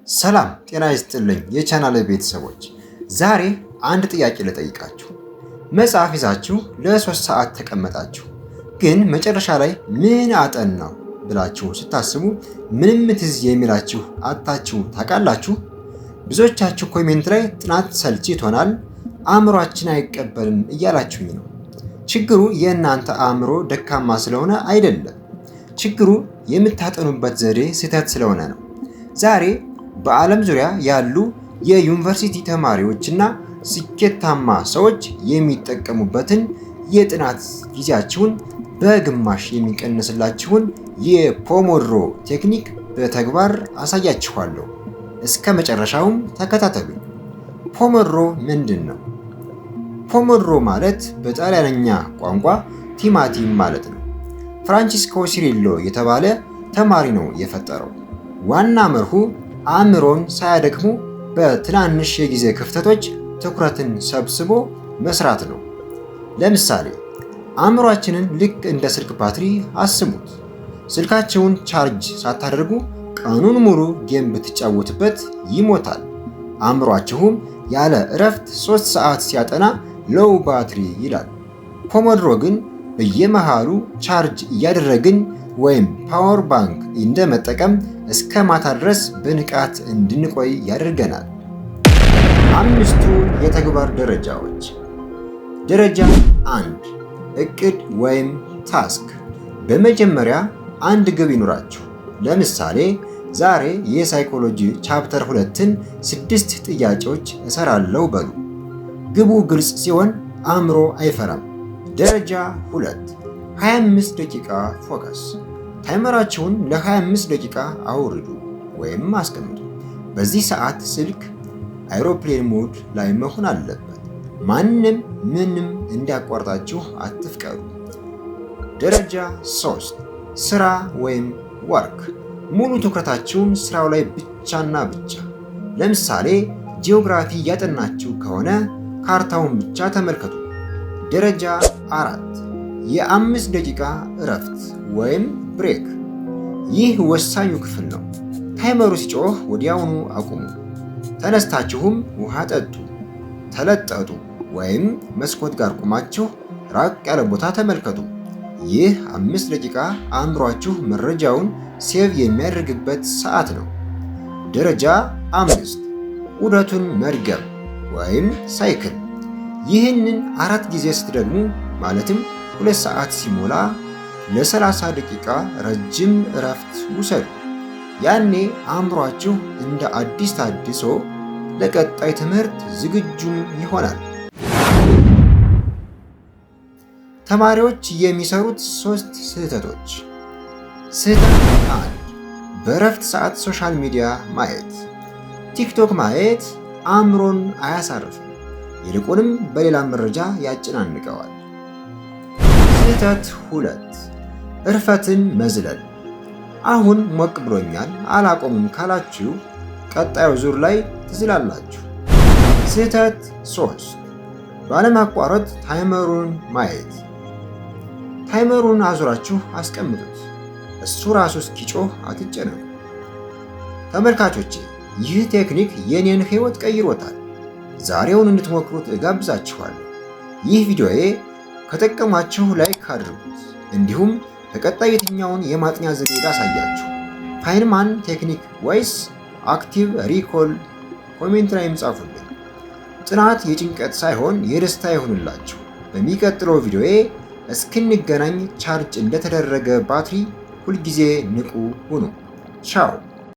ሰላም ጤና ይስጥልኝ የቻናሌ ቤተሰቦች፣ ዛሬ አንድ ጥያቄ ልጠይቃችሁ። መጽሐፍ ይዛችሁ ለ3 ሰዓት ተቀመጣችሁ፣ ግን መጨረሻ ላይ ምን አጠናው ብላችሁ ስታስቡ ምንም ትዝ የሚላችሁ አጣችሁ ታውቃላችሁ? ብዙዎቻችሁ ኮሜንት ላይ ጥናት ሰልችቶናል፣ አእምሯችን አይቀበልም እያላችሁኝ ነው። ችግሩ የእናንተ አእምሮ ደካማ ስለሆነ አይደለም፣ ችግሩ የምታጠኑበት ዘዴ ስህተት ስለሆነ ነው። ዛሬ በዓለም ዙሪያ ያሉ የዩኒቨርሲቲ ተማሪዎችና ስኬታማ ሰዎች የሚጠቀሙበትን የጥናት ጊዜያችሁን በግማሽ የሚቀንስላችሁን የፖሞድሮ ቴክኒክ በተግባር አሳያችኋለሁ። እስከ መጨረሻውም ተከታተሉ። ፖሞድሮ ምንድን ነው? ፖሞድሮ ማለት በጣሊያንኛ ቋንቋ ቲማቲም ማለት ነው። ፍራንቺስኮ ሲሪሎ የተባለ ተማሪ ነው የፈጠረው። ዋና መርሁ አእምሮን ሳያደክሙ በትናንሽ የጊዜ ክፍተቶች ትኩረትን ሰብስቦ መስራት ነው። ለምሳሌ አእምሯችንን ልክ እንደ ስልክ ባትሪ አስቡት። ስልካችሁን ቻርጅ ሳታደርጉ ቀኑን ሙሉ ጌም ብትጫወቱበት ይሞታል። አእምሯችሁም ያለ እረፍት 3 ሰዓት ሲያጠና ሎው ባትሪ ይላል። ፖሞድሮ ግን በየመሃሉ ቻርጅ እያደረግን ወይም ፓወር ባንክ እንደመጠቀም እስከ ማታ ድረስ በንቃት እንድንቆይ ያደርገናል። 5ቱ የተግባር ደረጃዎች። ደረጃ 1 እቅድ ወይም ታስክ። በመጀመሪያ አንድ ግብ ይኑራችሁ። ለምሳሌ ዛሬ የሳይኮሎጂ ቻፕተር 2ን 6 ጥያቄዎች እሰራለሁ በሉ። ግቡ ግልጽ ሲሆን አእምሮ አይፈራም። ደረጃ 2 25 ደቂቃ ፎከስ። ታይመራችሁን ለ25 ደቂቃ አውርዱ ወይም አስቀምጡ። በዚህ ሰዓት ስልክ አይሮፕሌን ሞድ ላይ መሆን አለበት። ማንም ምንም እንዲያቋርጣችሁ አትፍቀዱ። ደረጃ 3 ስራ ወይም ወርክ። ሙሉ ትኩረታችሁን ስራው ላይ ብቻና ብቻ። ለምሳሌ ጂኦግራፊ እያጠናችሁ ከሆነ ካርታውን ብቻ ተመልከቱ። ደረጃ 4 የ5 ደቂቃ እረፍት ወይም ብሬክ። ይህ ወሳኙ ክፍል ነው። ታይመሩ ሲጮህ ወዲያውኑ አቁሙ። ተነስታችሁም ውሃ ጠጡ፣ ተለጠጡ ወይም መስኮት ጋር ቆማችሁ ራቅ ያለ ቦታ ተመልከቱ። ይህ 5 ደቂቃ አእምሯችሁ መረጃውን ሴቭ የሚያደርግበት ሰዓት ነው። ደረጃ 5 ዑደቱን መድገም ወይም ሳይክል። ይህንን 4 ጊዜ ስትደግሙ ማለትም 2 ሰዓት ሲሞላ ለ30 ደቂቃ ረጅም እረፍት ውሰዱ። ያኔ አእምሯችሁ እንደ አዲስ ታድሶ ለቀጣይ ትምህርት ዝግጁም ይሆናል። ተማሪዎች የሚሰሩት 3 ስህተቶች። ስህተት 1 በእረፍት ሰዓት ሶሻል ሚዲያ ማየት። ቲክቶክ ማየት አእምሮን አያሳርፍም፣ ይልቁንም በሌላ መረጃ ያጨናንቀዋል። ስህተት 2 እርፈትን መዝለል። አሁን ሞቅ ብሎኛል አላቆምም ካላችሁ ቀጣዩ ዙር ላይ ትዝላላችሁ። ስህተት 3 ባለማቋረጥ ታይመሩን ማየት። ታይመሩን አዙራችሁ አስቀምጡት፣ እሱ ራሱ እስኪጮህ አትጨነቁ። ተመልካቾቼ ይህ ቴክኒክ የኔን ሕይወት ቀይሮታል። ዛሬውን እንድትሞክሩት እጋብዛችኋለሁ። ይህ ቪዲዮዬ ከጠቀማችሁ ላይክ አድርጉት። እንዲሁም በቀጣይ የትኛውን የማጥኛ ዘዴ ላሳያችሁ፣ ፋይንማን ቴክኒክ ወይስ አክቲቭ ሪኮል? ኮሜንት ላይ ጻፉልኝ። ጥናት የጭንቀት ሳይሆን የደስታ ይሁንላችሁ። በሚቀጥለው ቪዲዮዬ እስክንገናኝ ቻርጅ እንደተደረገ ባትሪ ሁልጊዜ ንቁ ሁኑ። ቻው።